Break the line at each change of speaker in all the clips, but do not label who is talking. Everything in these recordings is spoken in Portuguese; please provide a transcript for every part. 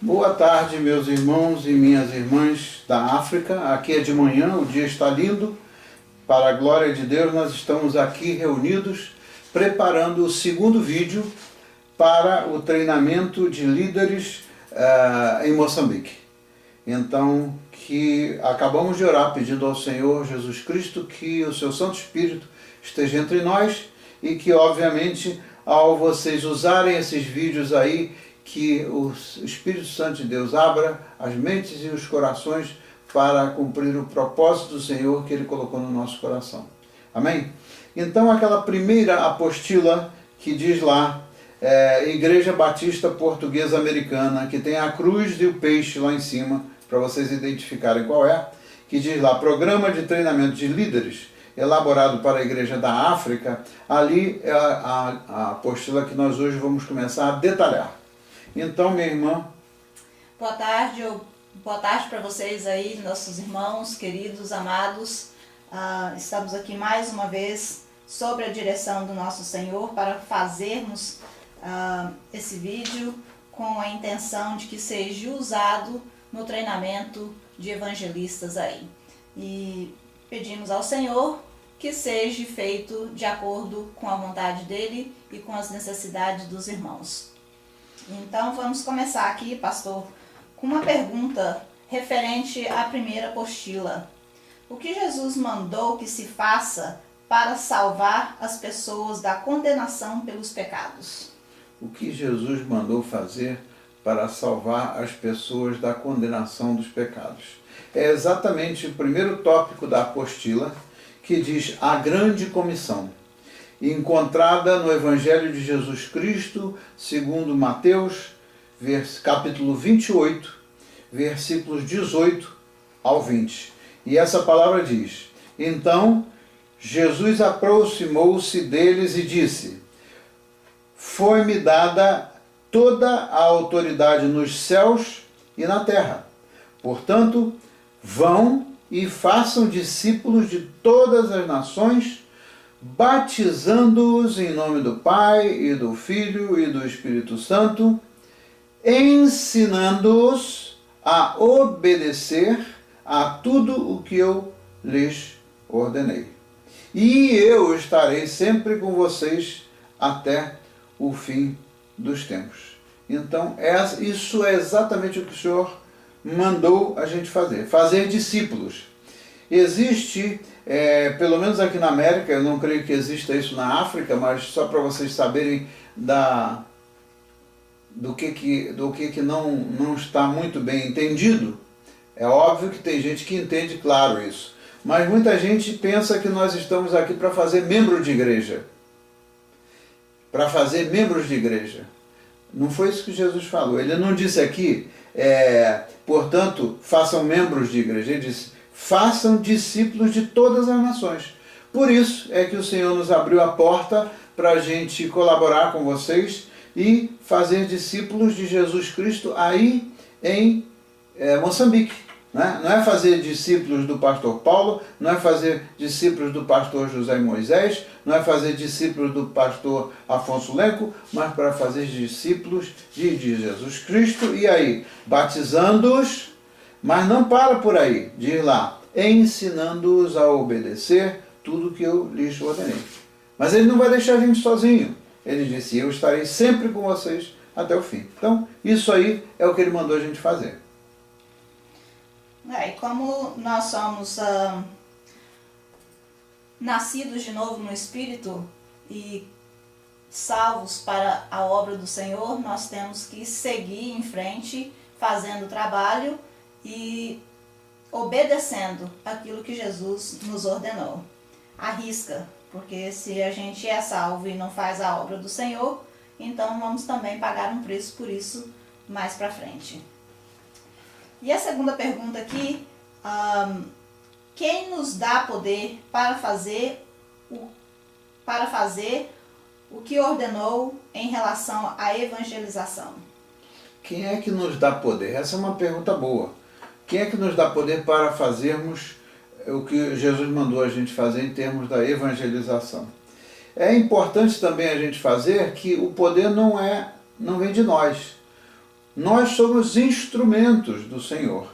Boa tarde, meus irmãos e minhas irmãs da África. Aqui é de manhã, o dia está lindo. Para a glória de Deus, nós estamos aqui reunidos, preparando o segundo vídeo para o treinamento de líderes em Moçambique. Então, que acabamos de orar pedindo ao Senhor Jesus Cristo que o seu Santo Espírito esteja entre nós e que, obviamente, ao vocês usarem esses vídeos aí, que o Espírito Santo de Deus abra as mentes e os corações para cumprir o propósito do Senhor que Ele colocou no nosso coração. Amém? Então, aquela primeira apostila que diz lá, Igreja Batista Portuguesa Americana, que tem a cruz e o peixe lá em cima, para vocês identificarem qual é, que diz lá, Programa de Treinamento de Líderes, elaborado para a Igreja da África. Ali é a apostila que nós hoje vamos começar a detalhar. Então, minha irmã...
Boa tarde para vocês aí, nossos irmãos, queridos, amados. Estamos aqui mais uma vez sob a direção do nosso Senhor para fazermos esse vídeo com a intenção de que seja usado no treinamento de evangelistas aí. E pedimos ao Senhor que seja feito de acordo com a vontade dEle e com as necessidades dos irmãos. Então vamos começar aqui, pastor, com uma pergunta referente à primeira apostila. O que Jesus mandou que se faça para salvar as pessoas da condenação pelos pecados?
O que Jesus mandou fazer para salvar as pessoas da condenação dos pecados? É exatamente o primeiro tópico da apostila, que diz a grande comissão, encontrada no Evangelho de Jesus Cristo, segundo Mateus, capítulo 28, versículos 18 ao 20. E essa palavra diz: Então Jesus aproximou-se deles e disse: Foi-me dada toda a autoridade nos céus e na terra. Portanto, vão e façam discípulos de todas as nações, batizando-os em nome do Pai e do Filho e do Espírito Santo, ensinando-os a obedecer a tudo o que eu lhes ordenei. E eu estarei sempre com vocês até o fim dos tempos. Então, isso é exatamente o que o Senhor mandou a gente fazer discípulos. Existe, pelo menos aqui na América, eu não creio que exista isso na África, mas só para vocês saberem do que não está muito bem entendido. É óbvio que tem gente que entende claro isso, mas muita gente pensa que nós estamos aqui para fazer membro de igreja. Para fazer membros de igreja. Não foi isso que Jesus falou. Ele não disse aqui, portanto, façam membros de igreja. Ele disse, façam discípulos de todas as nações. Por isso é que o Senhor nos abriu a porta para a gente colaborar com vocês e fazer discípulos de Jesus Cristo aí em Moçambique. Né? Não é fazer discípulos do pastor Paulo, não é fazer discípulos do pastor José Moisés, não é fazer discípulos do pastor Afonso Lenco, mas para fazer discípulos de Jesus Cristo. E aí, batizando-os, mas não para por aí, diz lá, ensinando-os a obedecer tudo que eu lhes ordenei. Mas ele não vai deixar a gente sozinho. Ele disse, eu estarei sempre com vocês até o fim. Então, isso aí é o que ele mandou a gente fazer.
E como nós somos nascidos de novo no Espírito e salvos para a obra do Senhor, nós temos que seguir em frente, fazendo o trabalho e obedecendo aquilo que Jesus nos ordenou. Arrisca, porque se a gente é salvo e não faz a obra do Senhor, então vamos também pagar um preço por isso mais para frente. E a segunda pergunta aqui, quem nos dá poder para fazer o que ordenou em relação à evangelização?
Quem é que nos dá poder? Essa é uma pergunta boa. Quem é que nos dá poder para fazermos o que Jesus mandou a gente fazer em termos da evangelização? É importante também a gente fazer que o poder não vem de nós. nós somos instrumentos do Senhor.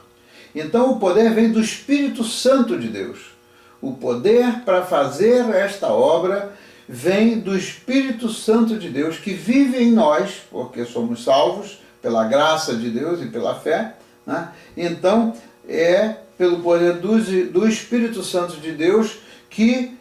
Então o poder vem do Espírito Santo de Deus. O poder para fazer esta obra vem do Espírito Santo de Deus, que vive em nós, porque somos salvos pela graça de Deus e pela fé, né? Então é pelo poder do Espírito Santo de Deus que,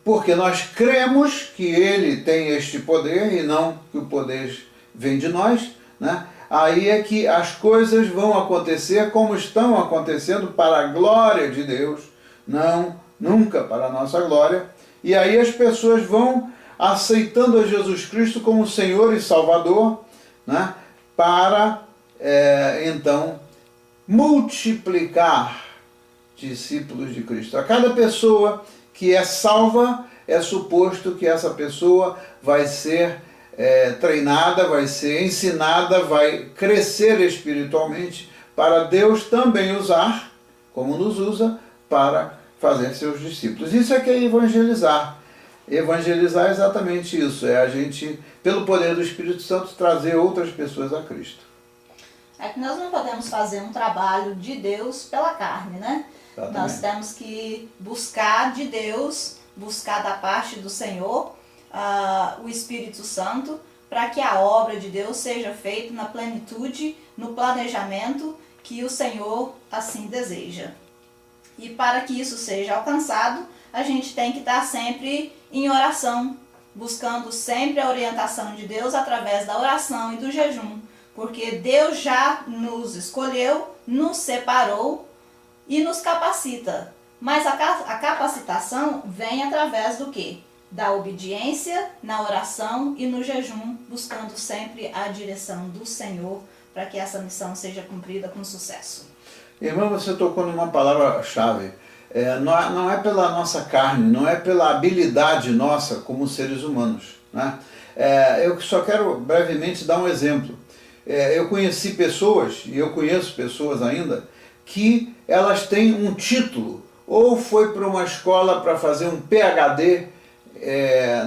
porque nós cremos que Ele tem este poder e não que o poder vem de nós, né? Aí é que as coisas vão acontecer como estão acontecendo para a glória de Deus, não, nunca para a nossa glória. E aí as pessoas vão aceitando a Jesus Cristo como Senhor e Salvador, né? Para, então, multiplicar discípulos de Cristo. A cada pessoa que é salva, é suposto que essa pessoa vai ser treinada, vai ser ensinada, vai crescer espiritualmente para Deus também usar, como nos usa, para fazer seus discípulos. Isso é que é evangelizar. Evangelizar é exatamente isso, é a gente, pelo poder do Espírito Santo, trazer outras pessoas a Cristo.
É que nós não podemos fazer um trabalho de Deus pela carne, né? Exatamente. Nós temos que buscar de Deus, buscar da parte do Senhor, o Espírito Santo, para que a obra de Deus seja feita na plenitude, no planejamento que o Senhor assim deseja. E para que isso seja alcançado, a gente tem que estar sempre em oração, buscando sempre a orientação de Deus através da oração e do jejum, porque Deus já nos escolheu, nos separou e nos capacita. Mas a capacitação vem através do quê? Da obediência, na oração e no jejum, buscando sempre a direção do Senhor para que essa missão seja cumprida com sucesso.
Irmã, você tocou numa palavra-chave. Não é pela nossa carne, não é pela habilidade nossa como seres humanos, né? Eu só quero brevemente dar um exemplo. Eu conheci pessoas, e eu conheço pessoas ainda, que elas têm um título, ou foi para uma escola para fazer um PhD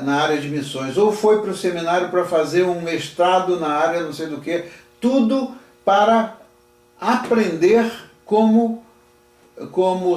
na área de missões, ou foi para o seminário para fazer um mestrado na área não sei do que, tudo para aprender como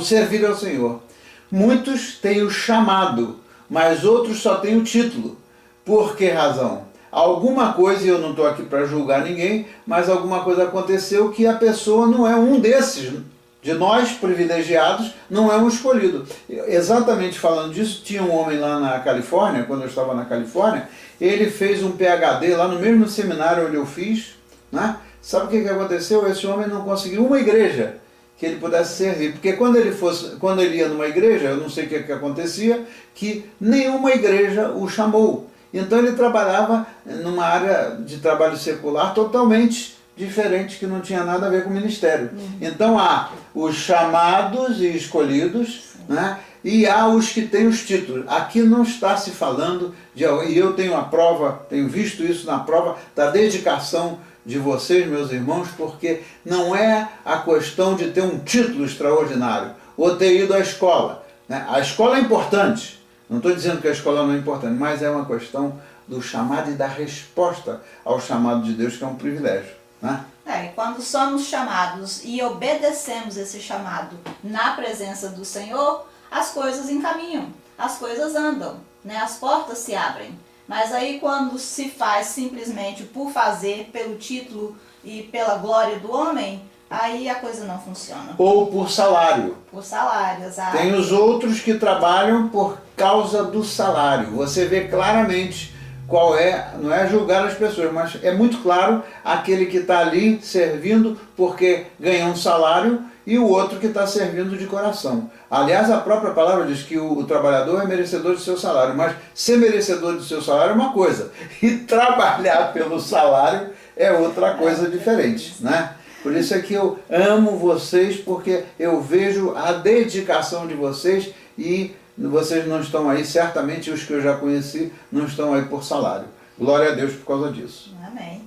servir ao Senhor. Muitos têm o chamado, mas outros só têm o título. Por que razão? Alguma coisa, e eu não estou aqui para julgar ninguém, mas alguma coisa aconteceu que a pessoa não é um desses, de nós privilegiados, não é um escolhido. Exatamente falando disso, tinha um homem lá na Califórnia, quando eu estava na Califórnia, ele fez um PhD lá no mesmo seminário onde eu fiz, né? Sabe o que aconteceu? Esse homem não conseguiu uma igreja que ele pudesse servir, porque quando ele ia numa igreja, eu não sei o que acontecia, que nenhuma igreja o chamou. Então ele trabalhava numa área de trabalho secular totalmente diferente, que não tinha nada a ver com o ministério. Então há os chamados e escolhidos, né? E há os que têm os títulos. Aqui não está se falando de... E eu tenho a prova, tenho visto isso na prova da dedicação de vocês, meus irmãos, porque não é a questão de ter um título extraordinário ou ter ido à escola, né? A escola é importante, não estou dizendo que a escola não é importante, mas é uma questão do chamado e da resposta ao chamado de Deus, que é um privilégio, né?
E quando somos chamados e obedecemos esse chamado na presença do Senhor, as coisas encaminham, as coisas andam, né? As portas se abrem. Mas aí quando se faz simplesmente por fazer, pelo título e pela glória do homem, aí a coisa não funciona.
Ou por salário.
Por salário, exato.
Tem os outros que trabalham por causa do salário. Você vê claramente qual é, não é julgar as pessoas, mas é muito claro aquele que está ali servindo porque ganha um salário e o outro que está servindo de coração. Aliás, a própria palavra diz que o trabalhador é merecedor de seu salário, mas ser merecedor de seu salário é uma coisa, e trabalhar pelo salário é outra coisa diferente, né? Por isso é que eu amo vocês, porque eu vejo a dedicação de vocês e vocês não estão aí, certamente os que eu já conheci, não estão aí por salário. Glória a Deus por causa disso.
Amém.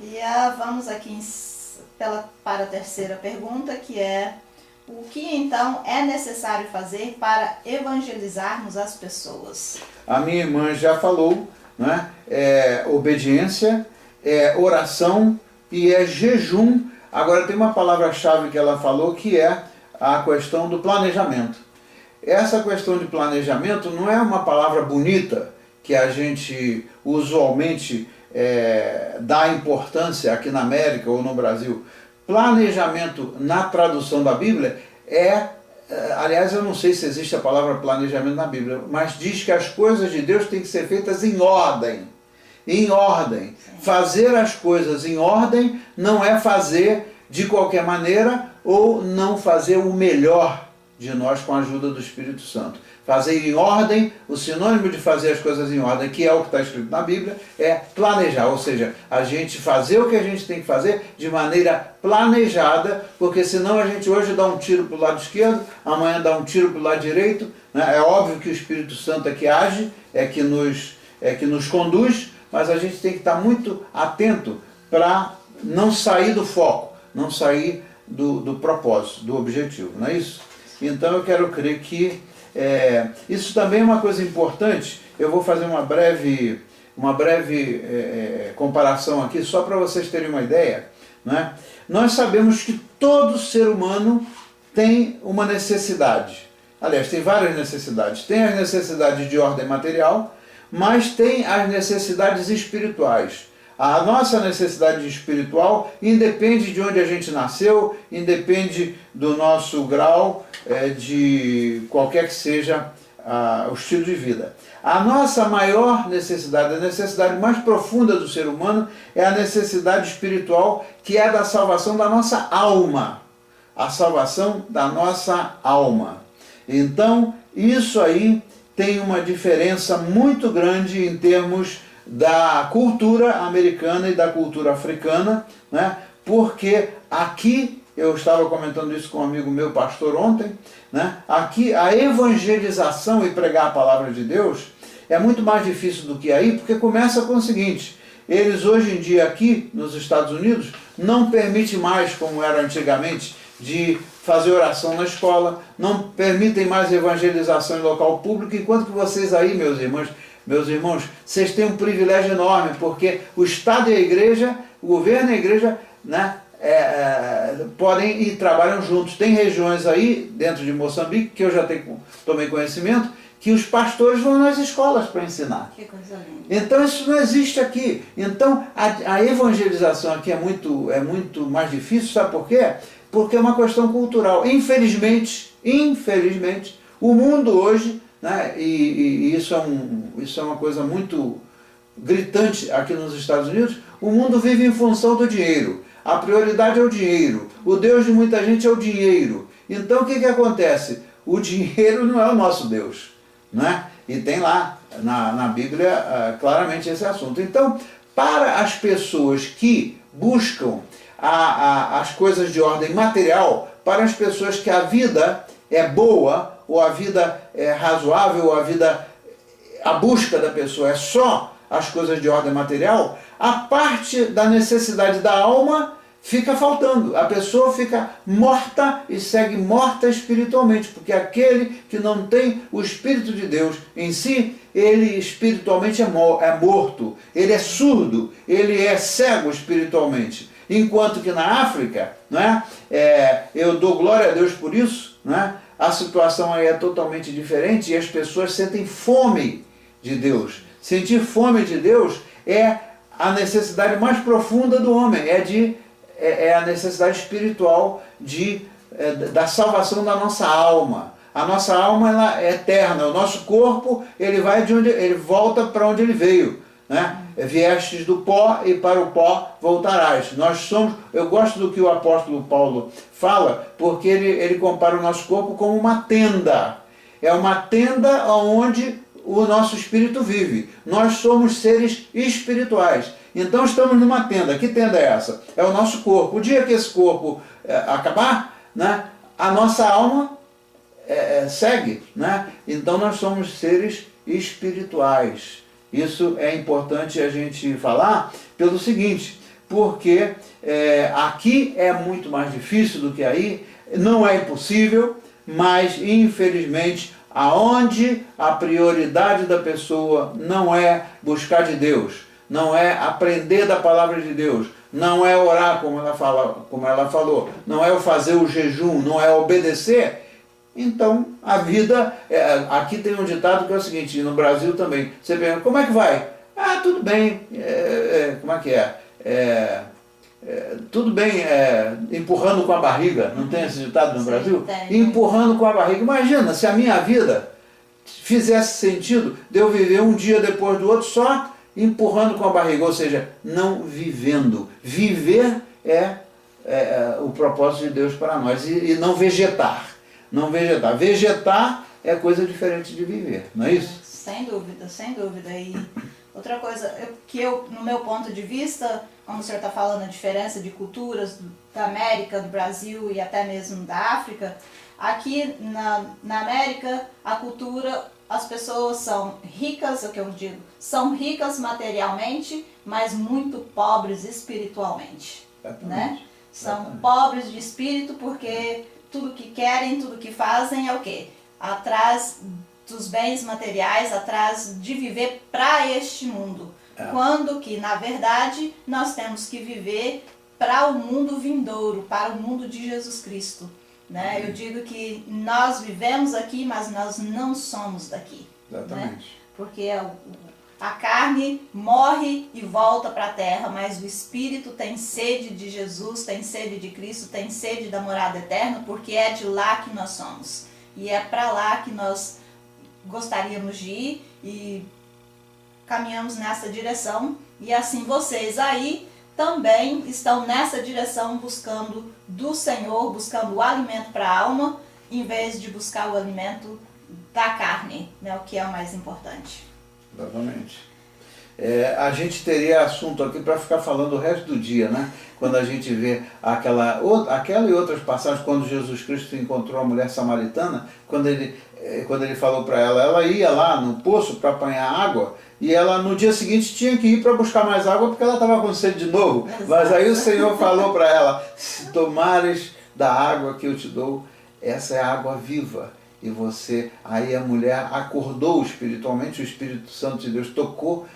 E vamos aqui para a terceira pergunta, que é: o que então é necessário fazer para evangelizarmos as pessoas?
A minha irmã já falou, né? Obediência, é oração e é jejum. Agora tem uma palavra-chave que ela falou, que é a questão do planejamento. Essa questão de planejamento não é uma palavra bonita que a gente usualmente dá importância aqui na América ou no Brasil. Planejamento na tradução da Bíblia aliás, eu não sei se existe a palavra planejamento na Bíblia, mas diz que as coisas de Deus têm que ser feitas em ordem. Em ordem. Fazer as coisas em ordem não é fazer de qualquer maneira ou não fazer o melhor de nós com a ajuda do Espírito Santo. Fazer em ordem, o sinônimo de fazer as coisas em ordem, que é o que está escrito na Bíblia, é planejar. Ou seja, a gente fazer o que a gente tem que fazer de maneira planejada, porque senão a gente hoje dá um tiro para o lado esquerdo, amanhã dá um tiro para o lado direito. Né? É óbvio que o Espírito Santo é que age, é que nos conduz, mas a gente tem que estar muito atento para não sair do foco, não sair do propósito, do objetivo, não é isso? Então eu quero crer que isso também é uma coisa importante. Eu vou fazer uma breve comparação aqui, só para vocês terem uma ideia. Né? Nós sabemos que todo ser humano tem uma necessidade. Aliás, tem várias necessidades. Tem as necessidades de ordem material, mas tem as necessidades espirituais. A nossa necessidade espiritual independe de onde a gente nasceu, independe do nosso grau de qualquer que seja o estilo de vida. A nossa maior necessidade, a necessidade mais profunda do ser humano é a necessidade espiritual, que é da salvação da nossa alma. A salvação da nossa alma. Então, isso aí tem uma diferença muito grande em termos da cultura americana e da cultura africana, né? Porque aqui, eu estava comentando isso com um amigo meu, pastor, ontem, né? Aqui a evangelização e pregar a palavra de Deus é muito mais difícil do que aí, porque começa com o seguinte: eles hoje em dia aqui nos Estados Unidos não permitem mais, como era antigamente, de fazer oração na escola, não permitem mais evangelização em local público, enquanto que vocês aí, meus irmãos, vocês têm um privilégio enorme, porque o Estado e a Igreja, o governo e a Igreja, né, podem e trabalham juntos. Tem regiões aí, dentro de Moçambique, que eu já tomei conhecimento, que os pastores vão nas escolas para ensinar.
Que coisa linda.
Então isso não existe aqui. Então a evangelização aqui é muito mais difícil, sabe por quê? Porque é uma questão cultural. Infelizmente, o mundo hoje, né, e isso é uma coisa muito gritante aqui nos Estados Unidos, o mundo vive em função do dinheiro. A prioridade é o dinheiro. O Deus de muita gente é o dinheiro. Então o que acontece? O dinheiro não é o nosso Deus. Né? E tem lá na Bíblia claramente esse assunto. Então, para as pessoas que buscam as coisas de ordem material, para as pessoas que a vida é boa, ou a vida é razoável, ou a busca da pessoa é só as coisas de ordem material, a parte da necessidade da alma fica faltando. A pessoa fica morta e segue morta espiritualmente, porque aquele que não tem o Espírito de Deus em si, ele espiritualmente é morto, ele é surdo, ele é cego espiritualmente. Enquanto que na África, né, eu dou glória a Deus por isso, né, a situação aí é totalmente diferente e as pessoas sentem fome de Deus. Sentir fome de Deus é a necessidade mais profunda do homem, é a necessidade espiritual da salvação da nossa alma. A nossa alma ela é eterna, o nosso corpo ele volta para onde ele veio. Né? Viestes do pó e para o pó voltarás. Eu gosto do que o apóstolo Paulo fala, porque ele compara o nosso corpo como uma tenda. É uma tenda onde o nosso espírito vive. Nós somos seres espirituais. Então estamos numa tenda. Que tenda é essa? É o nosso corpo. O dia que esse corpo acabar, né, a nossa alma segue. Né? Então nós somos seres espirituais. Isso é importante a gente falar pelo seguinte, porque aqui é muito mais difícil do que aí, não é impossível, mas infelizmente aonde a prioridade da pessoa não é buscar de Deus, não é aprender da palavra de Deus, não é orar como ela falou, não é fazer o jejum, não é obedecer, então a vida, aqui tem um ditado que é o seguinte, e no Brasil também, você pergunta, como é que vai? Ah, tudo bem, como é que é? Tudo bem, empurrando com a barriga, não tem esse ditado no Brasil?
Tem.
Empurrando com a barriga. Imagina se a minha vida fizesse sentido de eu viver um dia depois do outro só empurrando com a barriga, ou seja, não vivendo. Viver é o propósito de Deus para nós e não vegetar. Não vegetar. Vegetar é coisa diferente de viver, não é isso?
Sem dúvida, sem dúvida. E outra coisa, no meu ponto de vista, como o senhor está falando a diferença de culturas da América, do Brasil e até mesmo da África, aqui na América, a cultura, as pessoas são ricas, é o que eu digo, são ricas materialmente, mas muito pobres espiritualmente. Né? São pobres de espírito porque tudo que querem, tudo que fazem é o quê? Atrás dos bens materiais, atrás de viver para este mundo. Quando que, na verdade, nós temos que viver para o mundo vindouro, para o mundo de Jesus Cristo. Né? Eu digo que nós vivemos aqui, mas nós não somos daqui.
Exatamente.
Né? Porque a carne morre e volta para a terra, mas o Espírito tem sede de Jesus, tem sede de Cristo, tem sede da morada eterna, porque é de lá que nós somos. E é para lá que nós gostaríamos de ir e caminhamos nessa direção. E assim vocês aí também estão nessa direção, buscando do Senhor, buscando o alimento para a alma, em vez de buscar o alimento da carne, né, o que é o mais importante.
Exatamente. A gente teria assunto aqui para ficar falando o resto do dia, né? Quando a gente vê aquela e outras passagens, quando Jesus Cristo encontrou a mulher samaritana, quando ele falou para ela, ela ia lá no poço para apanhar água, e ela no dia seguinte tinha que ir para buscar mais água porque ela estava com sede de novo.
Exato.
Mas aí o Senhor falou para ela, se tomares da água que eu te dou, essa é a água viva. E aí a mulher acordou espiritualmente, o Espírito Santo de Deus tocou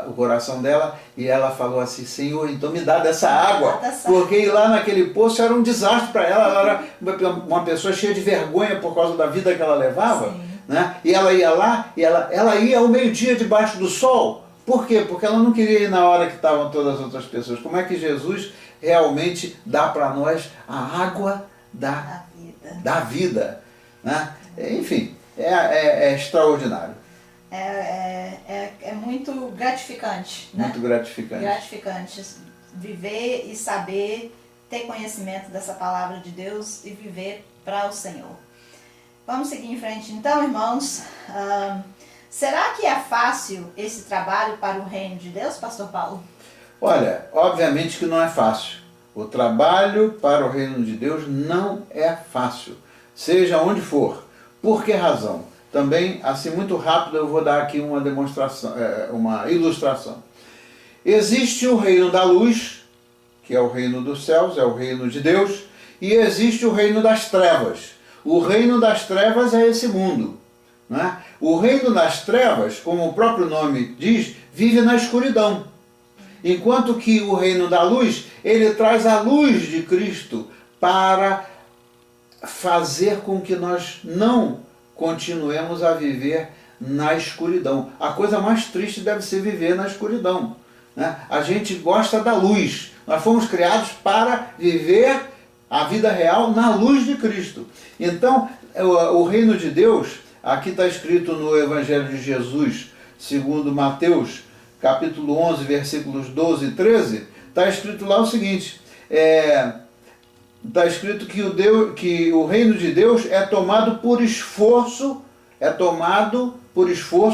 o coração dela e ela falou assim, Senhor, então me dá dessa água, porque ir lá naquele poço era um desastre para ela, ela era uma pessoa cheia de vergonha por causa da vida que ela levava, né? E ela ia lá, e ela ia ao meio-dia debaixo do sol. Por quê? Porque ela não queria ir na hora que estavam todas as outras pessoas. Como é que Jesus realmente dá para nós a água da vida, né? Enfim, é extraordinário.
É muito gratificante.
Muito, né?
Gratificante viver e saber, ter conhecimento dessa palavra de Deus e viver para o Senhor. Vamos seguir em frente então, irmãos. Será que é fácil esse trabalho para o reino de Deus, pastor Paulo?
Olha, obviamente que não é fácil. O trabalho para o reino de Deus não é fácil, seja onde for. Por que razão? Também, assim, muito rápido, eu vou dar aqui uma demonstração, uma ilustração. Existe o reino da luz, que é o reino dos céus, é o reino de Deus, e existe o reino das trevas. O reino das trevas é esse mundo, né? O reino das trevas, como o próprio nome diz, vive na escuridão. Enquanto que o reino da luz, ele traz a luz de Cristo para fazer com que nós não continuemos a viver na escuridão. A coisa mais triste deve ser viver na escuridão, né? A gente gosta da luz. Nós fomos criados para viver a vida real na luz de Cristo. Então, o reino de Deus, aqui está escrito no Evangelho de Jesus, segundo Mateus, capítulo 11, versículos 12 e 13, está escrito lá o seguinte, está escrito que o reino de Deus é tomado por esforço,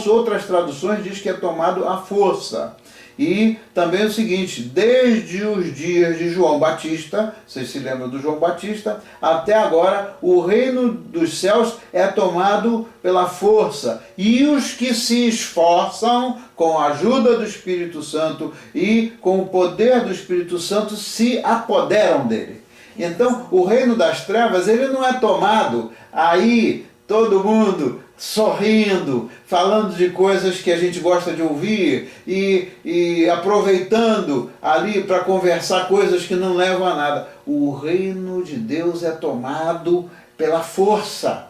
outras traduções diz que é tomado à força. E também o seguinte, desde os dias de João Batista, vocês se lembram do João Batista, até agora o reino dos céus é tomado pela força. E os que se esforçam com a ajuda do Espírito Santo e com o poder do Espírito Santo se apoderam dele. Então, o reino das trevas, ele não é tomado aí, todo mundo sorrindo, falando de coisas que a gente gosta de ouvir e aproveitando ali para conversar coisas que não levam a nada. O reino de Deus é tomado pela força.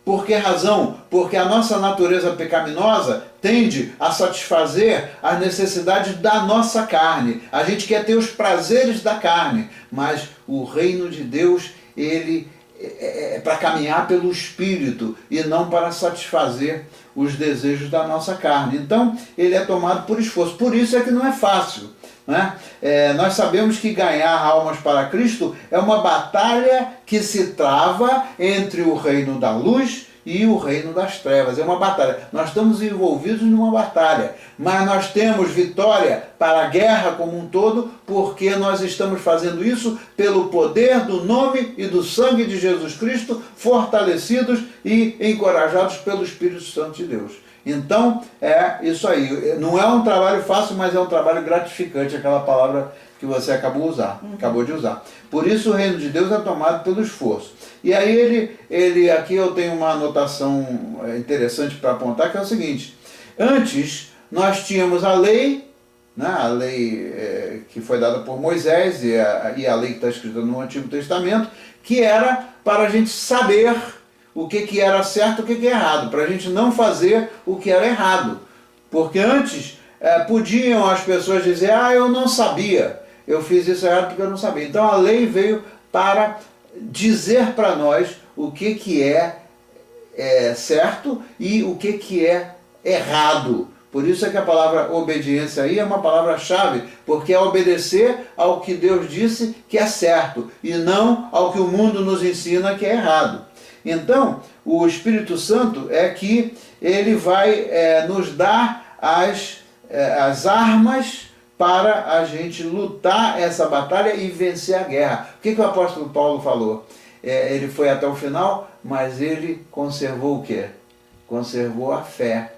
Por que razão? Porque a nossa natureza pecaminosa tende a satisfazer as necessidades da nossa carne. A gente quer ter os prazeres da carne, mas o reino de Deus, ele é para caminhar pelo Espírito e não para satisfazer os desejos da nossa carne. Então, ele é tomado por esforço. Por isso é que não é fácil. Né? Nós sabemos que ganhar almas para Cristo é uma batalha que se trava entre o reino da luz e o reino das trevas. É uma batalha. Nós estamos envolvidos numa batalha, mas nós temos vitória para a guerra como um todo, porque nós estamos fazendo isso pelo poder do nome e do sangue de Jesus Cristo, fortalecidos e encorajados pelo Espírito Santo de Deus. Então, é isso aí. Não é um trabalho fácil, mas é um trabalho gratificante, aquela palavra que você acabou de usar. Por isso o reino de Deus é tomado pelo esforço. E aí ele aqui eu tenho uma anotação interessante para apontar, que é o seguinte: antes nós tínhamos a lei, né, a lei que foi dada por Moisés e a lei que está escrita no Antigo Testamento, que era para a gente saber o que era certo e o que é errado, para a gente não fazer o que era errado. Porque antes podiam as pessoas dizer, eu não sabia, eu fiz isso errado porque eu não sabia. Então a lei veio para dizer para nós o que é certo e o que é errado. Por isso é que a palavra obediência aí é uma palavra-chave, porque é obedecer ao que Deus disse que é certo e não ao que o mundo nos ensina que é errado. Então, o Espírito Santo é que ele vai nos dar as armas para a gente lutar essa batalha e vencer a guerra. O que o apóstolo Paulo falou? Ele foi até o final, mas ele conservou o quê? Conservou a fé.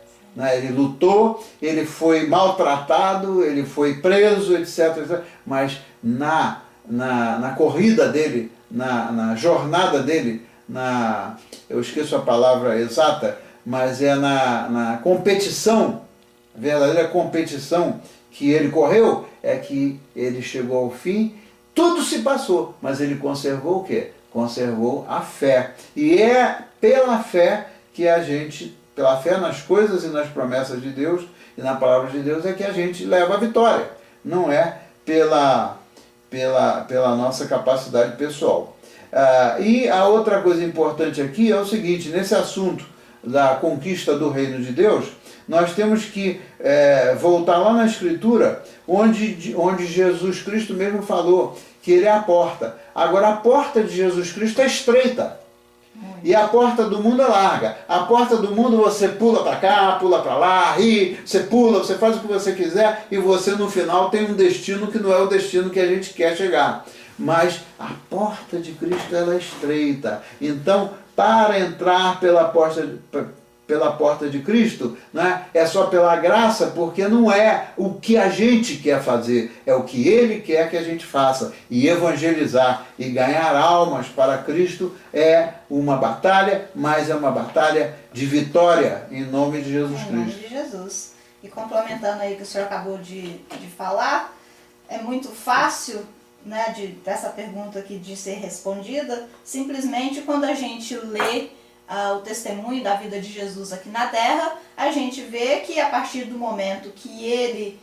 Ele lutou, ele foi maltratado, ele foi preso, etc. Mas na corrida dele, na jornada dele, eu esqueço a palavra exata, mas na competição, verdadeira competição que ele correu, é que ele chegou ao fim, tudo se passou, mas ele conservou o quê? Conservou a fé. E é pela fé que a gente, pela fé nas coisas e nas promessas de Deus e na palavra de Deus, é que a gente leva a vitória. Não é pela nossa capacidade pessoal. E a outra coisa importante aqui é o seguinte: nesse assunto da conquista do reino de Deus, nós temos que voltar lá na Escritura, onde Jesus Cristo mesmo falou que ele é a porta. Agora, a porta de Jesus Cristo é estreita. E a porta do mundo é larga. A porta do mundo você pula para cá, pula para lá, ri, você pula, você faz o que você quiser e você no final tem um destino que não é o destino que a gente quer chegar. Mas a porta de Cristo ela é estreita. Então, para entrar pela porta de Cristo, né, é só pela graça, porque não é o que a gente quer fazer, é o que Ele quer que a gente faça. E evangelizar e ganhar almas para Cristo é uma batalha, mas é uma batalha de vitória, em nome de Jesus Cristo. Em nome
de Jesus. E complementando aí o que o senhor acabou de falar, é muito fácil, né, dessa pergunta aqui de ser respondida, simplesmente quando a gente lê o testemunho da vida de Jesus aqui na Terra, a gente vê que a partir do momento que ele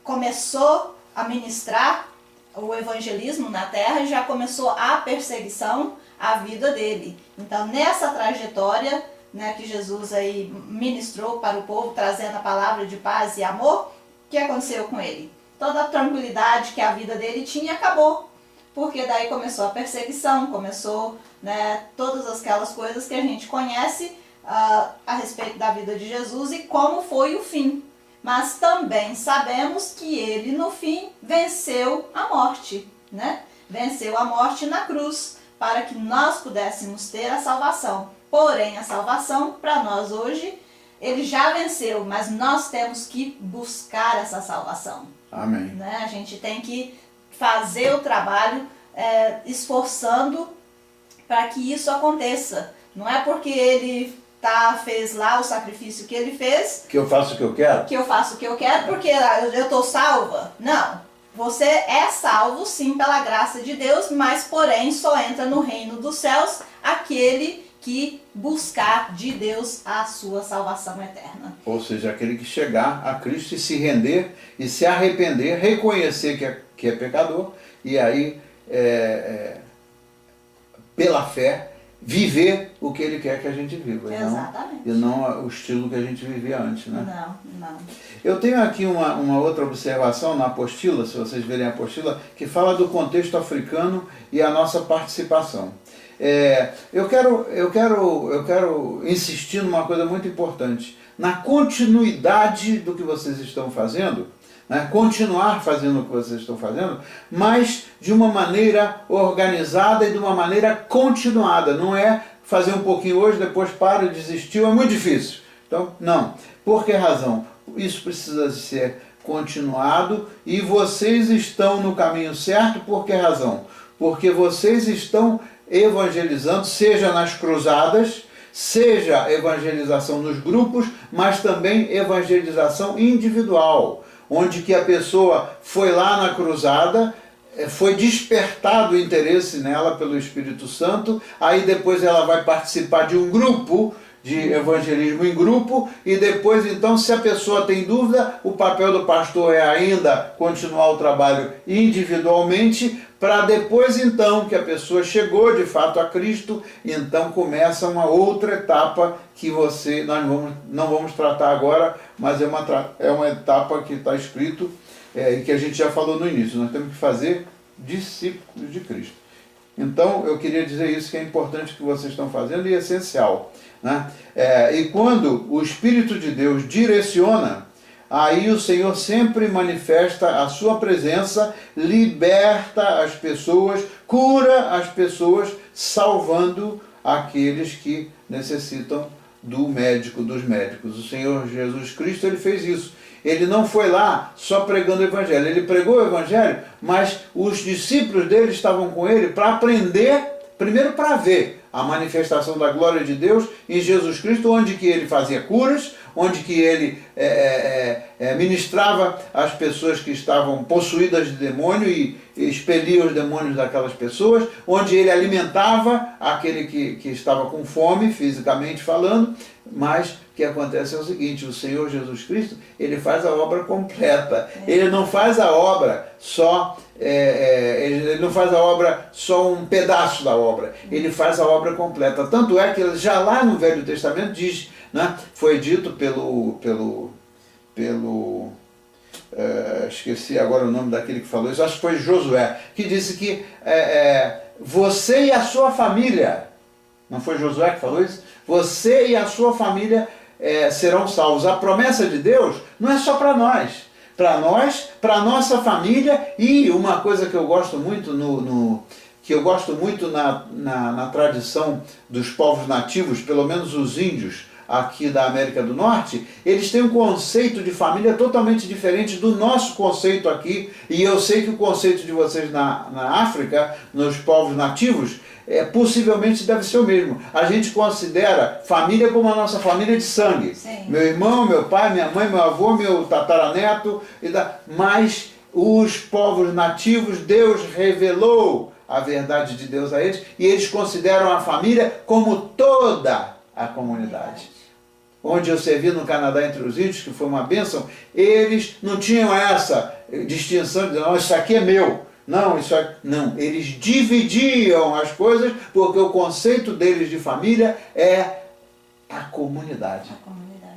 começou a ministrar o evangelismo na Terra, já começou a perseguição à vida dele. Então, nessa trajetória, né, que Jesus aí ministrou para o povo, trazendo a palavra de paz e amor, o que aconteceu com ele? Toda a tranquilidade que a vida dele tinha acabou, porque daí começou a perseguição, começou, né, todas aquelas coisas que a gente conhece a respeito da vida de Jesus e como foi o fim. Mas também sabemos que ele, no fim, venceu a morte, né? Venceu a morte na cruz, para que nós pudéssemos ter a salvação. Porém, a salvação, para nós hoje, ele já venceu, mas nós temos que buscar essa salvação.
Amém.
Né? A gente tem que fazer o trabalho esforçando para que isso aconteça. Não é porque ele fez lá o sacrifício que ele fez.
Que eu faço o que eu quero?
Que eu faço o que eu quero porque eu estou salva. Não. Você é salvo sim pela graça de Deus, mas porém só entra no reino dos céus aquele que buscar de Deus a sua salvação eterna.
Ou seja, aquele que chegar a Cristo e se render e se arrepender, reconhecer que é pecador e aí, pela fé, viver o que ele quer que a gente viva.
Exatamente.
E não o estilo que a gente vivia antes, né?
Não.
Eu tenho aqui uma outra observação na apostila, se vocês verem a apostila, que fala do contexto africano e a nossa participação. Eu quero insistir numa coisa muito importante, na continuidade do que vocês estão fazendo, né? Continuar fazendo o que vocês estão fazendo, mas de uma maneira organizada e de uma maneira continuada. Não é fazer um pouquinho hoje, depois para e desistiu, é muito difícil. Então, não. Por que razão? Isso precisa ser continuado e vocês estão no caminho certo. Por que razão? Porque vocês estão evangelizando, seja nas cruzadas, seja evangelização nos grupos, mas também evangelização individual, onde que a pessoa foi lá na cruzada, foi despertado o interesse nela pelo Espírito Santo, aí depois ela vai participar de um grupo, de evangelismo em grupo, e depois então, se a pessoa tem dúvida, o papel do pastor é ainda continuar o trabalho individualmente, para depois então que a pessoa chegou de fato a Cristo, então começa uma outra etapa que nós não vamos tratar agora, mas é uma etapa que está escrito e que a gente já falou no início. Nós temos que fazer discípulos de Cristo. Então eu queria dizer isso, que é importante que vocês estão fazendo e é essencial, né? E quando o Espírito de Deus direciona, aí o Senhor sempre manifesta a sua presença, liberta as pessoas, cura as pessoas, salvando aqueles que necessitam do médico dos médicos. O Senhor Jesus Cristo, ele fez isso. Ele não foi lá só pregando o Evangelho. Ele pregou o Evangelho, mas os discípulos dele estavam com ele para aprender, primeiro para ver a manifestação da glória de Deus em Jesus Cristo, onde que ele fazia curas, onde que ele ministrava as pessoas que estavam possuídas de demônio e expelia os demônios daquelas pessoas, onde ele alimentava aquele que estava com fome, fisicamente falando. Mas o que acontece é o seguinte: o Senhor Jesus Cristo, ele faz a obra completa. Ele não faz a obra só, ele não faz a obra só um pedaço da obra, ele faz a obra completa. Tanto é que já lá no Velho Testamento diz, né, foi dito esqueci agora o nome daquele que falou isso, acho que foi Josué, que disse que você e a sua família, não foi Josué que falou isso? Você e a sua família serão salvos. A promessa de Deus não é só para nós, para a nossa família. E uma coisa que eu gosto muito na tradição dos povos nativos, pelo menos os índios aqui da América do Norte, eles têm um conceito de família totalmente diferente do nosso conceito aqui, e eu sei que o conceito de vocês na África, nos povos nativos, possivelmente deve ser o mesmo. A gente considera família como a nossa família de sangue. Sim. Meu irmão, meu pai, minha mãe, meu avô, meu tataraneto, mas os povos nativos, Deus revelou a verdade de Deus a eles, e eles consideram a família como toda a comunidade. Onde eu servi no Canadá entre os índios, que foi uma bênção, eles não tinham essa distinção de, não, isso aqui é meu. Não, não, eles dividiam as coisas, porque o conceito deles de família é a comunidade.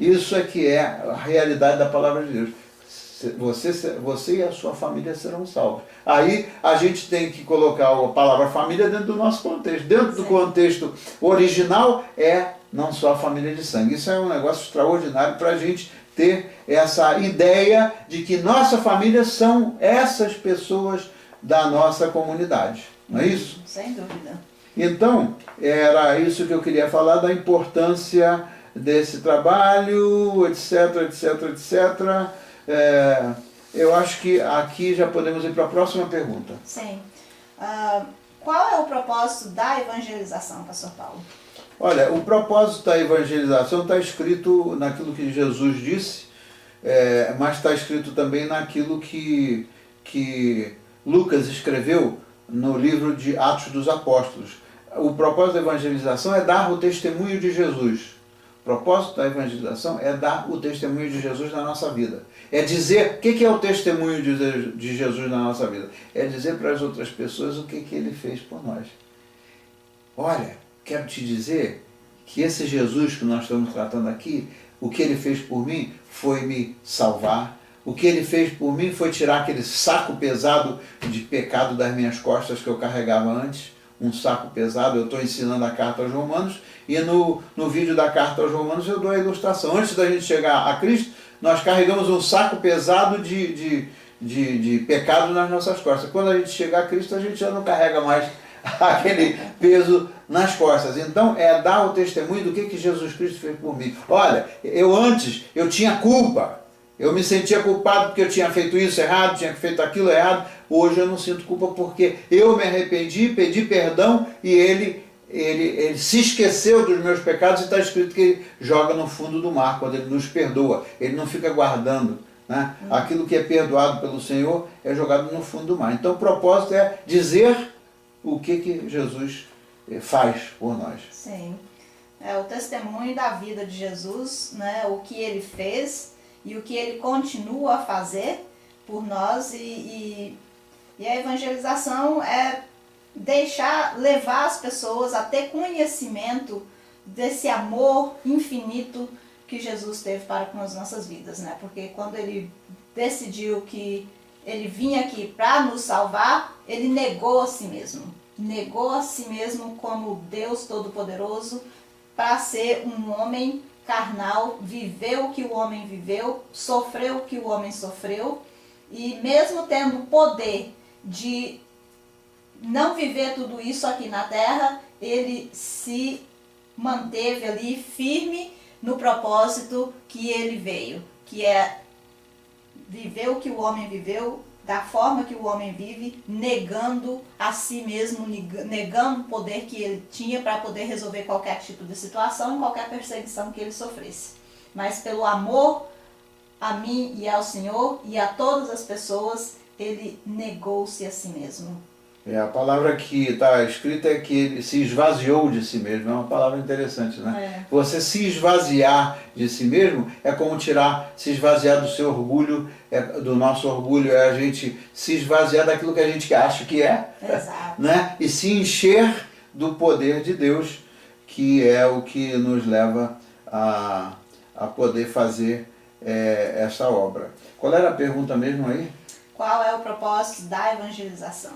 Isso é que é a realidade da palavra de Deus. Você e a sua família serão salvos. Aí a gente tem que colocar a palavra família dentro do nosso contexto. Dentro do contexto original não só a família de sangue. Isso é um negócio extraordinário para a gente ter essa ideia de que nossa família são essas pessoas da nossa comunidade. Não é isso?
Sem dúvida.
Então, era isso que eu queria falar, da importância desse trabalho, etc, etc, etc. Eu acho que aqui já podemos ir para a próxima pergunta.
Sim. Qual é o propósito da evangelização, pastor Paulo?
Olha, o propósito da evangelização está escrito naquilo que Jesus disse, mas está escrito também naquilo que Lucas escreveu no livro de Atos dos Apóstolos. O propósito da evangelização é dar o testemunho de Jesus. O propósito da evangelização é dar o testemunho de Jesus na nossa vida. É dizer, o que é o testemunho de Jesus na nossa vida? É dizer para as outras pessoas o que ele fez por nós. Olha, quero te dizer que esse Jesus que nós estamos tratando aqui, o que ele fez por mim foi me salvar. O que ele fez por mim foi tirar aquele saco pesado de pecado das minhas costas que eu carregava antes. Um saco pesado, eu estou ensinando a carta aos Romanos, e no vídeo da carta aos Romanos eu dou a ilustração. Antes da gente chegar a Cristo, nós carregamos um saco pesado de pecado nas nossas costas. Quando a gente chegar a Cristo, a gente já não carrega mais aquele peso nas costas. Então é dar o testemunho do que Jesus Cristo fez por mim. Olha, eu tinha culpa, eu me sentia culpado porque eu tinha feito isso errado, tinha feito aquilo errado. Hoje eu não sinto culpa porque eu me arrependi, pedi perdão e ele se esqueceu dos meus pecados, e está escrito que ele joga no fundo do mar quando ele nos perdoa. Ele não fica guardando, né? Aquilo que é perdoado pelo Senhor é jogado no fundo do mar. Então o propósito é dizer o que Jesus faz por nós.
Sim. É o testemunho da vida de Jesus, né? O que ele fez e o que ele continua a fazer por nós. E a evangelização é levar as pessoas a ter conhecimento desse amor infinito que Jesus teve para com as nossas vidas, né? Porque quando ele decidiu que ele vinha aqui para nos salvar, ele negou a si mesmo. Negou a si mesmo como Deus Todo-Poderoso para ser um homem carnal, viveu o que o homem viveu, sofreu o que o homem sofreu, e mesmo tendo o poder de não viver tudo isso aqui na terra, ele se manteve ali firme no propósito que ele veio, que é viver o que o homem viveu, da forma que o homem vive, negando a si mesmo, negando o poder que ele tinha para poder resolver qualquer tipo de situação e qualquer perseguição que ele sofresse. Mas pelo amor a mim e ao Senhor e a todas as pessoas, ele negou-se a si mesmo.
A palavra que está escrita é que ele se esvaziou de si mesmo. É uma palavra interessante, né? Você se esvaziar de si mesmo é como se esvaziar do seu orgulho, do nosso orgulho, é a gente se esvaziar daquilo que a gente acha que é.
Exato.
Né? E se encher do poder de Deus, que é o que nos leva a poder fazer essa obra. Qual era a pergunta mesmo aí?
Qual é o propósito da evangelização?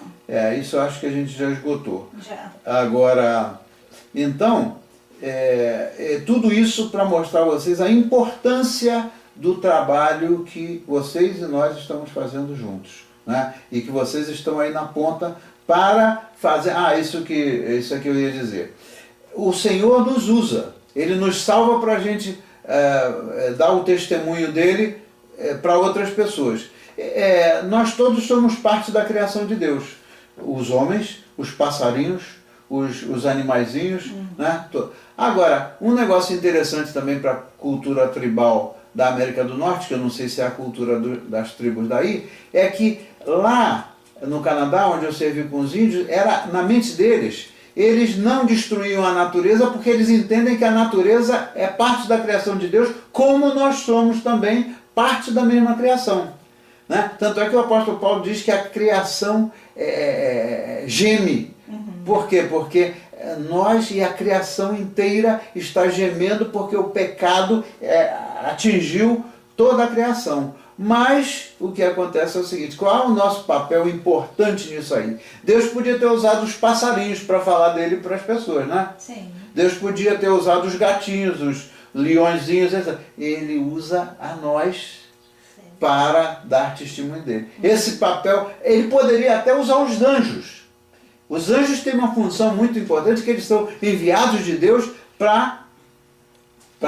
Isso eu acho que a gente já esgotou.
Já.
Agora, então, tudo isso para mostrar a vocês a importância do trabalho que vocês e nós estamos fazendo juntos, né? E que vocês estão aí na ponta para fazer... isso aqui eu ia dizer. O Senhor nos usa, Ele nos salva para a gente dar o testemunho dEle para outras pessoas. Nós todos somos parte da criação de Deus. Os homens, os passarinhos, os animaizinhos, né? Agora, um negócio interessante também para a cultura tribal da América do Norte, que eu não sei se é a cultura das tribos daí, é que lá no Canadá, onde eu servi com os índios, era na mente deles, eles não destruíam a natureza porque eles entendem que a natureza é parte da criação de Deus, como nós somos também parte da mesma criação. Né? Tanto é que o apóstolo Paulo diz que a criação geme. Por quê? Porque nós e a criação inteira está gemendo porque o pecado atingiu toda a criação. Mas o que acontece é o seguinte: qual é o nosso papel importante nisso aí? Deus podia ter usado os passarinhos para falar dele para as pessoas, né?
Sim.
Deus podia ter usado os gatinhos, os leõezinhos, etc. Ele usa a nós para dar testemunho dele. Esse papel, ele poderia até usar os anjos. Os anjos têm uma função muito importante, que eles são enviados de Deus para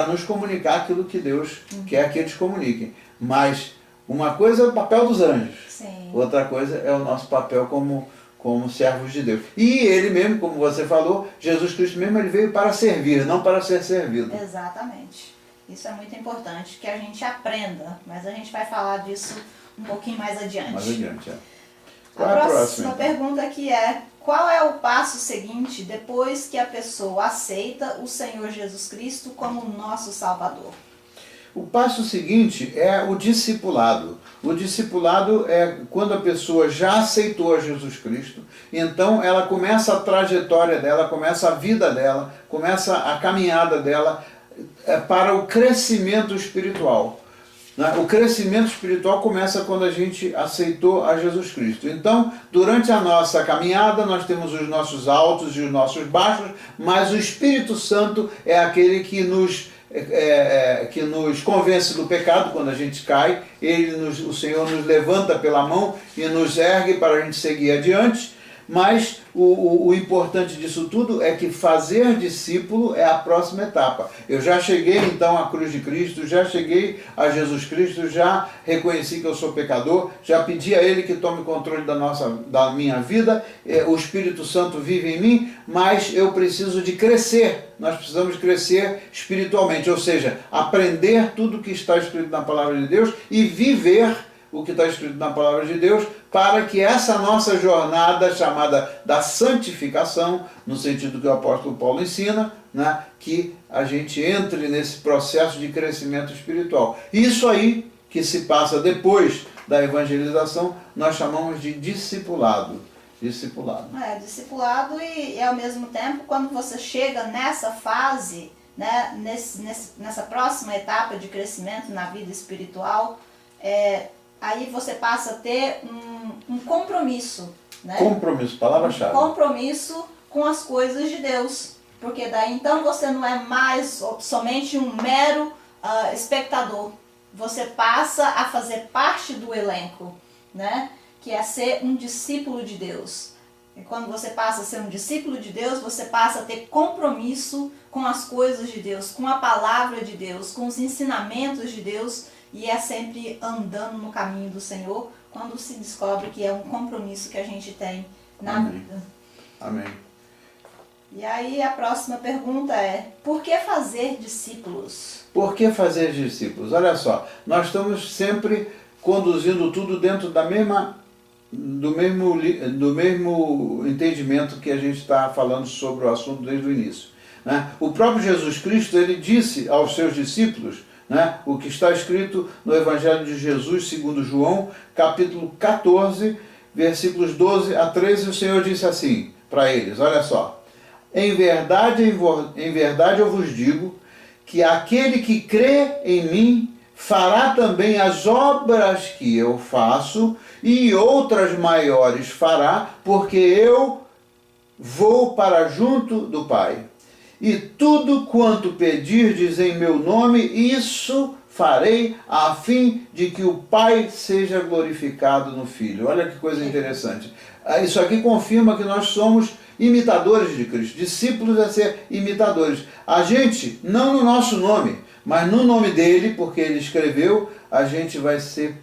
nos comunicar aquilo que Deus quer que eles comuniquem. Mas uma coisa é o papel dos anjos,
Sim.
Outra coisa é o nosso papel como como servos de Deus. E ele mesmo, como você falou, Jesus Cristo mesmo, ele veio para servir, não para ser servido.
Exatamente. Isso é muito importante, que a gente aprenda, mas a gente vai falar disso um pouquinho mais adiante.
Mais adiante, é.
Qual a próxima pergunta aqui é: qual é o passo seguinte depois que a pessoa aceita o Senhor Jesus Cristo como nosso Salvador?
O passo seguinte é o discipulado. O discipulado é quando a pessoa já aceitou a Jesus Cristo, então ela começa a trajetória dela, começa a vida dela, começa a caminhada dela para o crescimento espiritual. O crescimento espiritual começa quando a gente aceitou a Jesus Cristo. Então, durante a nossa caminhada, nós temos os nossos altos e os nossos baixos, mas o Espírito Santo é aquele que nos convence do pecado quando a gente cai. O Senhor nos levanta pela mão e nos ergue para a gente seguir adiante. Mas o importante disso tudo é que fazer discípulo é a próxima etapa. Eu já cheguei então à cruz de Cristo, já cheguei a Jesus Cristo, já reconheci que eu sou pecador, já pedi a Ele que tome controle da minha vida, o Espírito Santo vive em mim, mas eu preciso de crescer. Nós precisamos crescer espiritualmente, ou seja, aprender tudo que está escrito na Palavra de Deus e viver o que está escrito na Palavra de Deus, para que essa nossa jornada chamada da santificação, no sentido que o apóstolo Paulo ensina, né, que a gente entre nesse processo de crescimento espiritual. Isso aí que se passa depois da evangelização, nós chamamos de discipulado. Discipulado.
Discipulado e ao mesmo tempo, quando você chega nessa fase, né, nessa próxima etapa de crescimento na vida espiritual, aí você passa a ter um compromisso, né?
Compromisso, palavra-chave.
Compromisso com as coisas de Deus. Porque daí então você não é mais somente um mero espectador. Você passa a fazer parte do elenco, né? Que é ser um discípulo de Deus. E quando você passa a ser um discípulo de Deus, você passa a ter compromisso com as coisas de Deus, com a palavra de Deus, com os ensinamentos de Deus. E é sempre andando no caminho do Senhor, quando se descobre que é um compromisso que a gente tem na vida.
Amém.
E aí a próxima pergunta é: por que fazer discípulos?
Por que fazer discípulos? Olha só, nós estamos sempre conduzindo tudo dentro do mesmo entendimento que a gente está falando sobre o assunto desde o início, né? O próprio Jesus Cristo, ele disse aos seus discípulos, né, o que está escrito no Evangelho de Jesus, segundo João, capítulo 14, versículos 12 a 13, o Senhor disse assim para eles, olha só: em verdade eu vos digo que aquele que crê em mim fará também as obras que eu faço, e outras maiores fará, porque eu vou para junto do Pai. E tudo quanto pedirdes em meu nome, isso farei, a fim de que o Pai seja glorificado no Filho. Olha que coisa interessante. Isso aqui confirma que nós somos imitadores de Cristo. Discípulos é ser imitadores. A gente, não no nosso nome, mas no nome dele, porque ele escreveu, a gente vai ser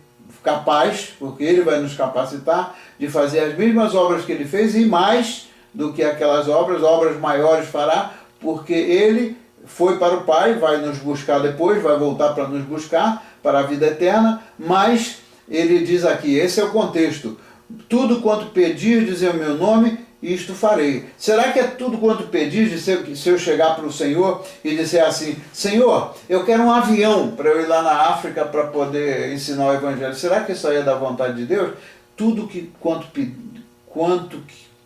capaz, porque ele vai nos capacitar de fazer as mesmas obras que ele fez e mais do que aquelas obras maiores fará, porque ele foi para o Pai, vai nos buscar depois, vai voltar para nos buscar, para a vida eterna, mas ele diz aqui, esse é o contexto: tudo quanto pedirdes em meu nome, isto farei. Será que é tudo quanto pedirdes se eu chegar para o Senhor e disser assim: Senhor, eu quero um avião para eu ir lá na África para poder ensinar o Evangelho? Será que isso aí é da vontade de Deus? Tudo quanto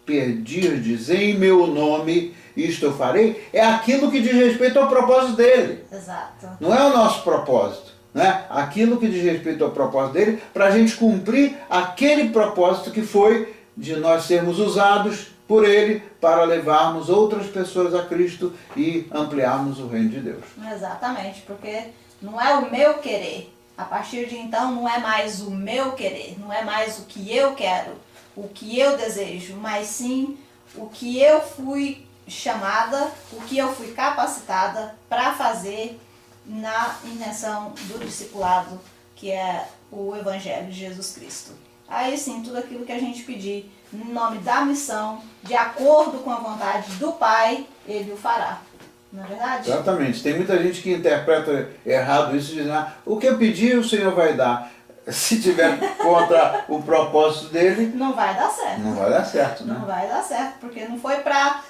pedirdes em meu nome, isto eu farei, é aquilo que diz respeito ao propósito dele.
Exato.
Não é o nosso propósito, né? Aquilo que diz respeito ao propósito dele, para a gente cumprir aquele propósito que foi de nós sermos usados por ele para levarmos outras pessoas a Cristo e ampliarmos o reino de Deus.
Exatamente, porque não é o meu querer. A partir de então não é mais o meu querer, não é mais o que eu quero, o que eu desejo, mas sim o que eu fui chamada, o que eu fui capacitada para fazer na intenção do discipulado, que é o Evangelho de Jesus Cristo. aí sim, tudo aquilo que a gente pedir, no nome da missão, de acordo com a vontade do Pai, Ele o fará. Não é verdade?
Exatamente. Tem muita gente que interpreta errado isso, dizendo, o que eu pedir o Senhor vai dar. Se tiver contra o propósito dele,
não vai dar certo.
Não vai dar certo, né?
Não vai dar certo, porque não foi para,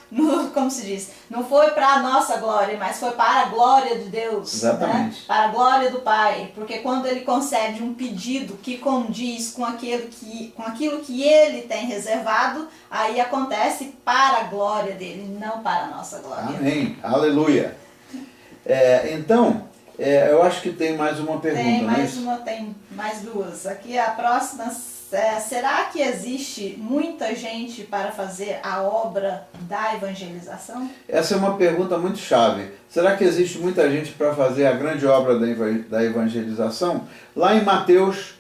como se diz, não foi para a nossa glória, mas foi para a glória de Deus.
Exatamente.
Né? Para a glória do Pai. Porque quando Ele concede um pedido que condiz com aquilo que Ele tem reservado, aí acontece para a glória dele, não para a nossa glória.
Amém. Aleluia. Então, eu acho que tem mais uma pergunta.
Tem mais duas. Aqui a próxima, será que existe muita gente para fazer a obra da evangelização?
Essa é uma pergunta muito chave. Será que existe muita gente para fazer a grande obra da evangelização? Lá em Mateus,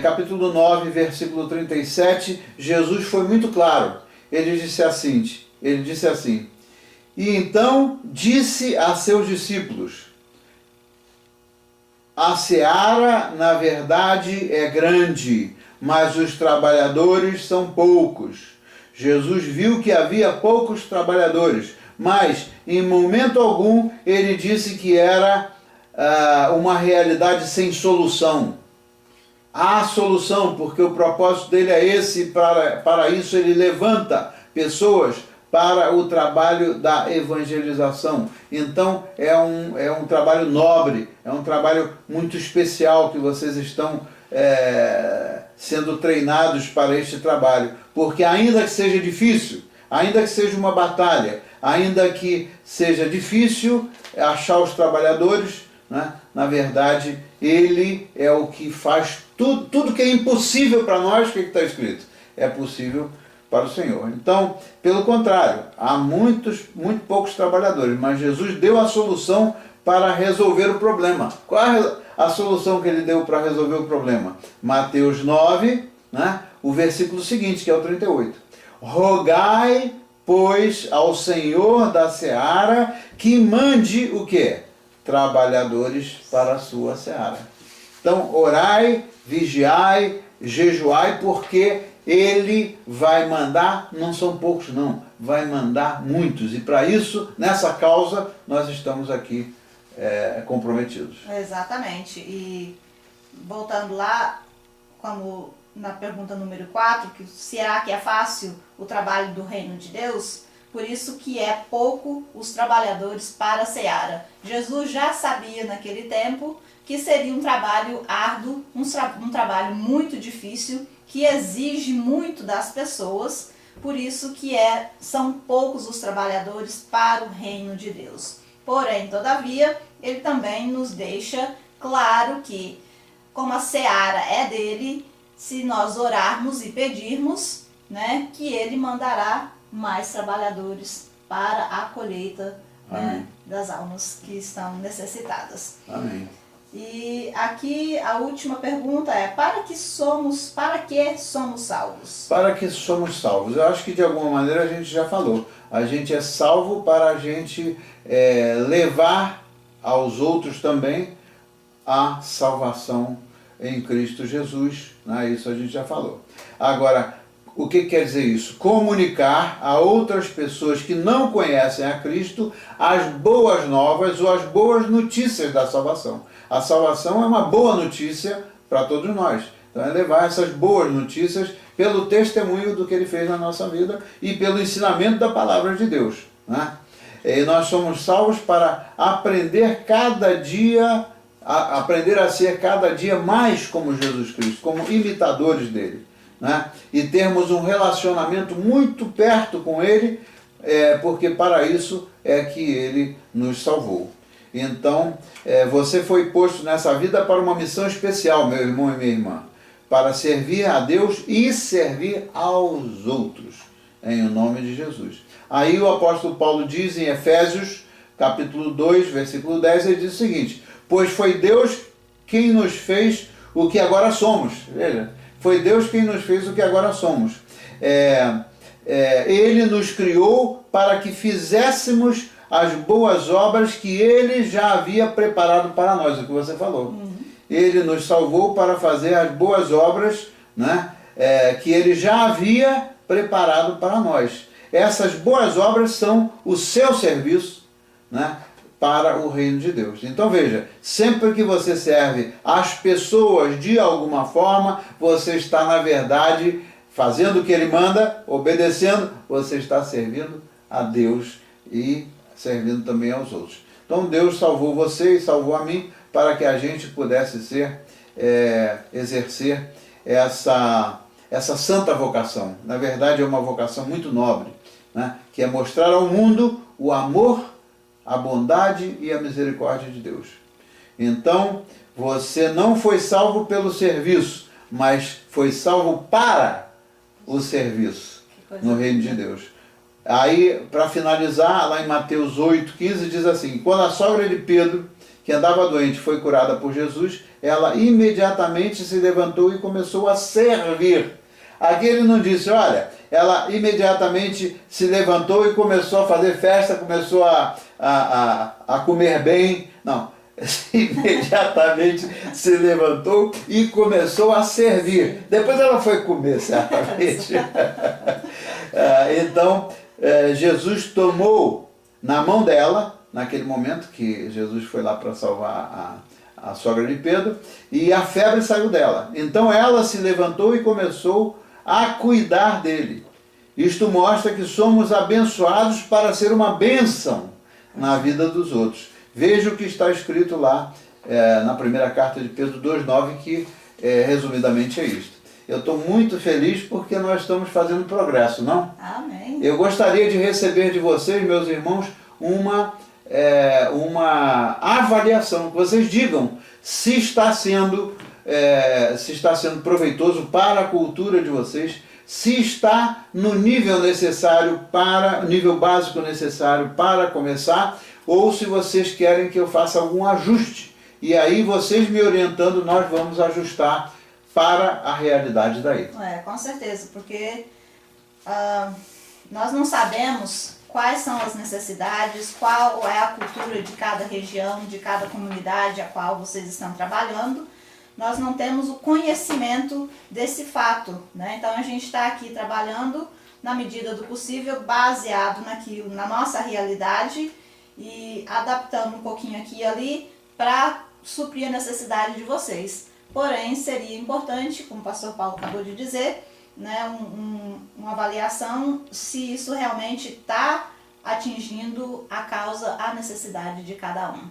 capítulo 9, versículo 37, Jesus foi muito claro. Ele disse assim, e então disse a seus discípulos, a seara, na verdade, é grande, mas os trabalhadores são poucos. Jesus viu que havia poucos trabalhadores, mas em momento algum ele disse que era uma realidade sem solução. Há solução, porque o propósito dele é esse, para isso ele levanta pessoas para o trabalho da evangelização. Então é um trabalho nobre, é um trabalho muito especial que vocês estão sendo treinados para este trabalho. Porque ainda que seja difícil, ainda que seja uma batalha, ainda que seja difícil achar os trabalhadores, né? Na verdade, Ele é o que faz tudo que é impossível para nós, o que está escrito? É possível para o Senhor. Então, pelo contrário, há muito poucos trabalhadores, mas Jesus deu a solução para resolver o problema. Qual é a solução que ele deu para resolver o problema? Mateus 9, né, o versículo seguinte, que é o 38. Rogai, pois, ao Senhor da seara que mande o quê? Trabalhadores para a sua seara. Então, orai, vigiai, jejuai, porque Ele vai mandar, não são poucos não, vai mandar muitos. E para isso, nessa causa, nós estamos aqui comprometidos.
Exatamente. E voltando lá, como na pergunta número 4, que será que é fácil o trabalho do reino de Deus? Por isso que é pouco os trabalhadores para a seara. Jesus já sabia naquele tempo que seria um trabalho árduo, um trabalho muito difícil, que exige muito das pessoas, por isso que são poucos os trabalhadores para o reino de Deus. Porém, todavia, ele também nos deixa claro que, como a seara é dele, se nós orarmos e pedirmos, né, que ele mandará mais trabalhadores para a colheita, né, das almas que estão necessitadas.
Amém.
E aqui a última pergunta é, para que somos salvos?
Para que somos salvos? Eu acho que de alguma maneira a gente já falou. A gente é salvo para a gente levar aos outros também a salvação em Cristo Jesus. Né? Isso a gente já falou. Agora, o que quer dizer isso? Comunicar a outras pessoas que não conhecem a Cristo as boas novas ou as boas notícias da salvação. A salvação é uma boa notícia para todos nós. Então é levar essas boas notícias pelo testemunho do que Ele fez na nossa vida e pelo ensinamento da palavra de Deus. Né? E nós somos salvos para aprender cada dia, aprender a ser cada dia mais como Jesus Cristo, como imitadores dele. Né? E termos um relacionamento muito perto com Ele, porque para isso é que Ele nos salvou. Então, você foi posto nessa vida para uma missão especial, meu irmão e minha irmã, para servir a Deus e servir aos outros, em nome de Jesus. Aí o apóstolo Paulo diz em Efésios, capítulo 2, versículo 10, ele diz o seguinte, pois foi Deus quem nos fez o que agora somos. Veja, foi Deus quem nos fez o que agora somos. Ele nos criou para que fizéssemos as boas obras que Ele já havia preparado para nós, o que você falou. Ele nos salvou para fazer as boas obras, né, que Ele já havia preparado para nós. Essas boas obras são o seu serviço, né, para o reino de Deus. Então veja, sempre que você serve as pessoas de alguma forma, você está na verdade fazendo o que Ele manda, obedecendo, você está servindo a Deus e servindo também aos outros. Então Deus salvou você e salvou a mim para que a gente pudesse exercer essa santa vocação. Na verdade é uma vocação muito nobre, né? Que é mostrar ao mundo o amor, a bondade e a misericórdia de Deus. Então você não foi salvo pelo serviço, mas foi salvo para o serviço no reino de Deus. Aí, para finalizar, lá em Mateus 8,15 diz assim: quando a sogra de Pedro, que andava doente, foi curada por Jesus, ela imediatamente se levantou e começou a servir. Aqui ele não disse, olha, ela imediatamente se levantou e começou a fazer festa, começou a comer bem. Não, imediatamente se levantou e começou a servir. Depois ela foi comer, certamente. Então, Jesus tomou na mão dela, naquele momento que Jesus foi lá para salvar a sogra de Pedro, e a febre saiu dela. Então ela se levantou e começou a cuidar dele. Isto mostra que somos abençoados para ser uma bênção na vida dos outros. Veja o que está escrito lá na primeira carta de Pedro 2,9, que resumidamente é isto. Eu estou muito feliz porque nós estamos fazendo progresso, não?
Amém.
Eu gostaria de receber de vocês, meus irmãos, uma avaliação, que vocês digam se está sendo proveitoso para a cultura de vocês, se está no nível necessário nível básico necessário para começar, ou se vocês querem que eu faça algum ajuste. E aí vocês me orientando, nós vamos ajustar para a realidade daí.
Com certeza, porque nós não sabemos quais são as necessidades, qual é a cultura de cada região, de cada comunidade a qual vocês estão trabalhando. Nós não temos o conhecimento desse fato, né? Então a gente está aqui trabalhando na medida do possível, baseado naquilo, na nossa realidade, e adaptando um pouquinho aqui e ali para suprir a necessidade de vocês. Porém, seria importante, como o pastor Paulo acabou de dizer, né, uma avaliação se isso realmente está atingindo a causa, a necessidade de cada um.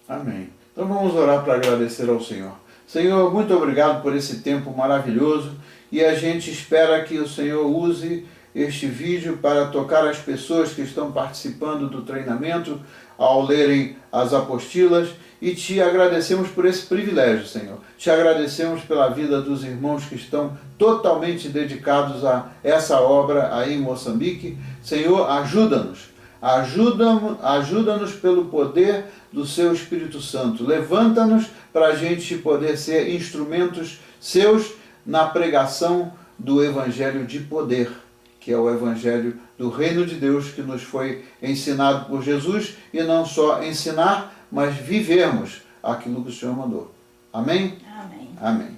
Amém. Então vamos orar para agradecer ao Senhor. Senhor, muito obrigado por esse tempo maravilhoso, e a gente espera que o Senhor use este vídeo para tocar as pessoas que estão participando do treinamento ao lerem as apostilas, e te agradecemos por esse privilégio, Senhor. Te agradecemos pela vida dos irmãos que estão totalmente dedicados a essa obra aí em Moçambique. Senhor, ajuda-nos. Ajuda-nos pelo poder do seu Espírito Santo. Levanta-nos para a gente poder ser instrumentos seus na pregação do Evangelho de poder, que é o Evangelho do Reino de Deus, que nos foi ensinado por Jesus, e não só ensinar, mas vivermos aquilo que o Senhor mandou. Amém?
Amém.
Amém.